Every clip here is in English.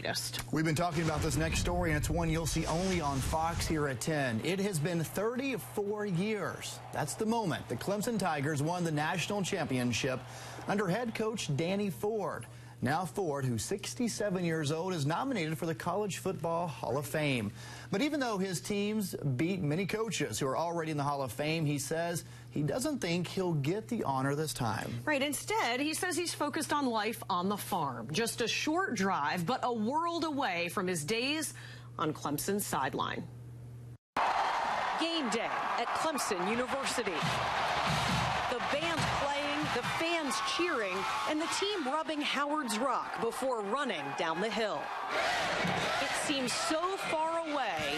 latest. We've been talking about this next story, and it's one you'll see only on Fox here at 10. It has been 34 years. That's the moment the Clemson Tigers won the national championship under head coach Danny Ford. Now Ford, who's 67 years old, is nominated for the College Football Hall of Fame. But even though his teams beat many coaches who are already in the Hall of Fame, he says he doesn't think he'll get the honor this time. Right. Instead, he says he's focused on life on the farm. Just a short drive, but a world away from his days on Clemson's sideline. Game day at Clemson University. The band playing, the fans cheering, and the team rubbing Howard's Rock before running down the hill. It seems so far away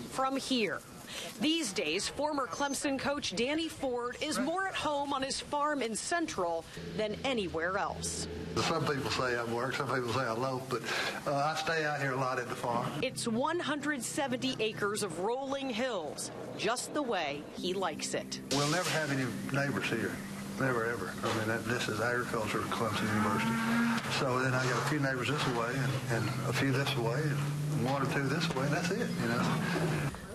from here. These days, former Clemson coach Danny Ford is more at home on his farm in Central than anywhere else. Some people say I work, some people say I loaf, but I stay out here a lot at the farm. It's 170 acres of rolling hills, just the way he likes it. We'll never have any neighbors here. Never, ever. I mean, this is agriculture at Clemson University. So then I got a few neighbors this way and a few this way and one or two this way, and that's it, you know.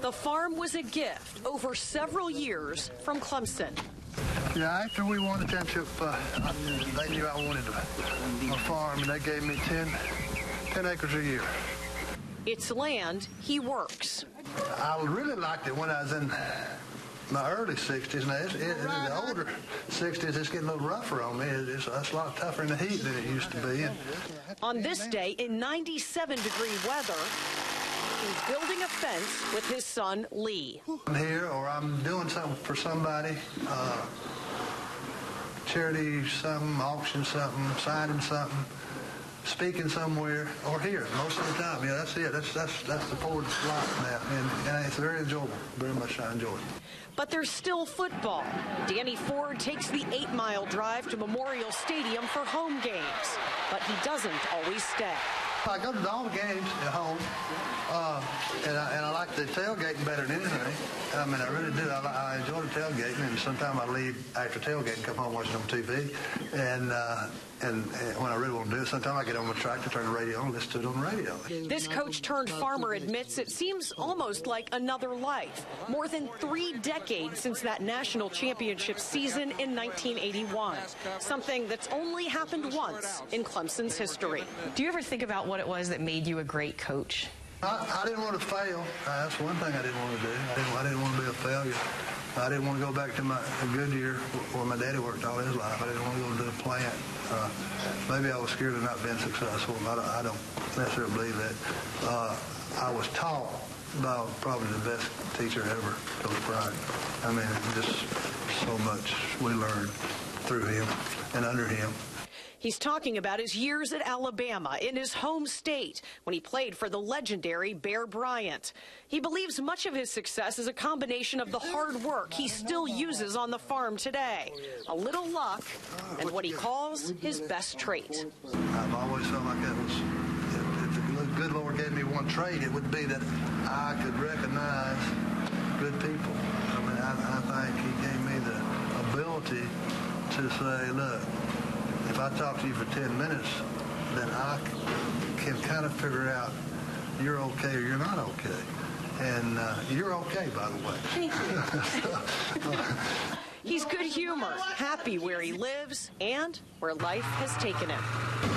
The farm was a gift over several years from Clemson. Yeah, after we won the championship, they knew I wanted a farm, and they gave me 10 acres a year. It's land he works. I really liked it when I was in my early 60s. Now, in the older 60s, it's getting a little rougher on me. It's a lot tougher in the heat than it used to be. On this day, in 97-degree weather, he's building a fence with his son, Lee. I'm here, or I'm doing something for somebody, charity something, auction something, signing something, speaking somewhere, or here most of the time. Yeah, that's it. That's the Ford life now, and it's very enjoyable. Very much I enjoy it. But there's still football. Danny Ford takes the 8-mile drive to Memorial Stadium for home games, but he doesn't always stay. I go to all the games at home, and I like the tailgating better than anything. I mean, I really do. I enjoy the tailgating, and sometimes I leave after tailgating and come home watching on TV. And when I really want to do it, sometimes I get on my tractor, turn the radio on, and listen to it on the radio. This coach-turned-farmer admits it seems almost like another life. More than 3 decades since that national championship season in 1981. Something that's only happened once in Clemson's history. Do you ever think about what it was that made you a great coach? I didn't want to fail. That's one thing I didn't want to do. I didn't want to be a failure. I didn't want to go back to my Goodyear where my daddy worked all his life. I didn't want to go to the plant. Maybe I was scared of not being successful. I don't necessarily believe that. I was taught by probably the best teacher ever, Coach Bryant. I mean, just so much we learned through him and under him. He's talking about his years at Alabama, in his home state, when he played for the legendary Bear Bryant. He believes much of his success is a combination of the hard work he still uses on the farm today, a little luck, and what he calls his best trait. I've always felt like that was, if the good Lord gave me one trait, it would be that I could recognize good people. I mean, I think he gave me the ability to say, look, if I talk to you for 10 minutes, then I can kind of figure out you're okay or you're not okay. And you're okay, by the way. Thank you. He's good-humored, happy where he lives and where life has taken him.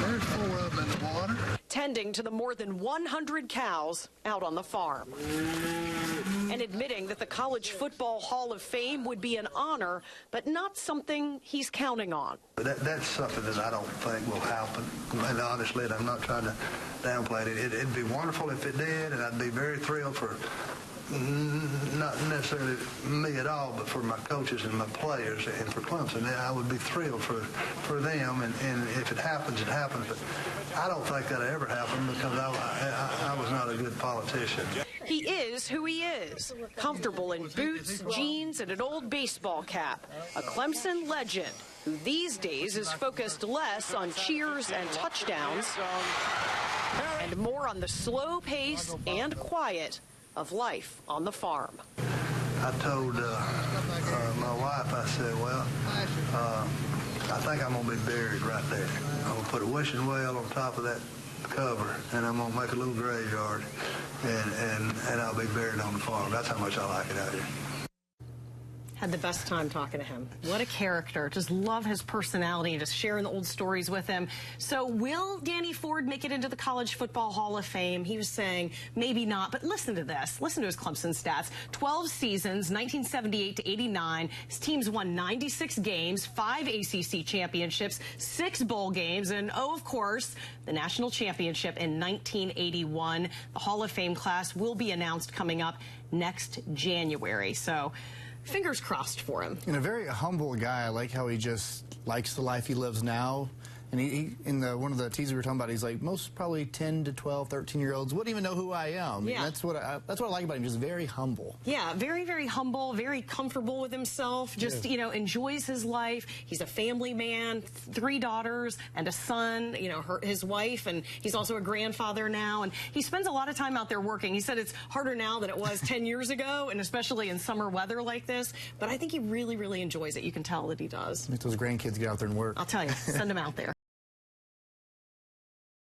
There's 4 of them in the water. Tending to the more than 100 cows out on the farm. And admitting that the College Football Hall of Fame would be an honor, but not something he's counting on. That's something that I don't think will happen. And honestly, I'm not trying to downplay it. It'd be wonderful if it did, and I'd be very thrilled for not necessarily me at all, but for my coaches and my players and for Clemson. I would be thrilled for them, and if it happens, it happens. But I don't think that'll ever happen because I was not a good politician. He is who he is, comfortable in boots, jeans, and an old baseball cap, a Clemson legend who these days is focused less on cheers and touchdowns and more on the slow pace and quiet of life on the farm. I told my wife, I said, well, I think I'm going to be buried right there. I'm going to put a wishing well on top of that cover, and I'm going to make a little graveyard, and I'll be buried on the farm. That's how much I like it out here. Had the best time talking to him. What a character. Just love his personality and just sharing the old stories with him. So will Danny Ford make it into the College Football Hall of Fame? He was saying maybe not, but listen to this. Listen to his Clemson stats. 12 seasons, 1978 to 89. His team's won 96 games, 5 ACC championships, 6 bowl games, and of course, the national championship in 1981. The Hall of Fame class will be announced coming up next January. So fingers crossed for him. And a very humble guy. I like how he just likes the life he lives now. And he in one of the teas we were talking about, he's like, most probably 10 to 12, 13-year-olds wouldn't even know who I am. Yeah. That's what I like about him, just very humble. Yeah, very, very humble, very comfortable with himself, just, you know, enjoys his life. He's a family man, 3 daughters and a son, you know, his wife, and he's also a grandfather now, and he spends a lot of time out there working. He said it's harder now than it was 10 years ago, and especially in summer weather like this, but I think he really, really enjoys it. You can tell that he does. Make those grandkids get out there and work. I'll tell you, send him out there.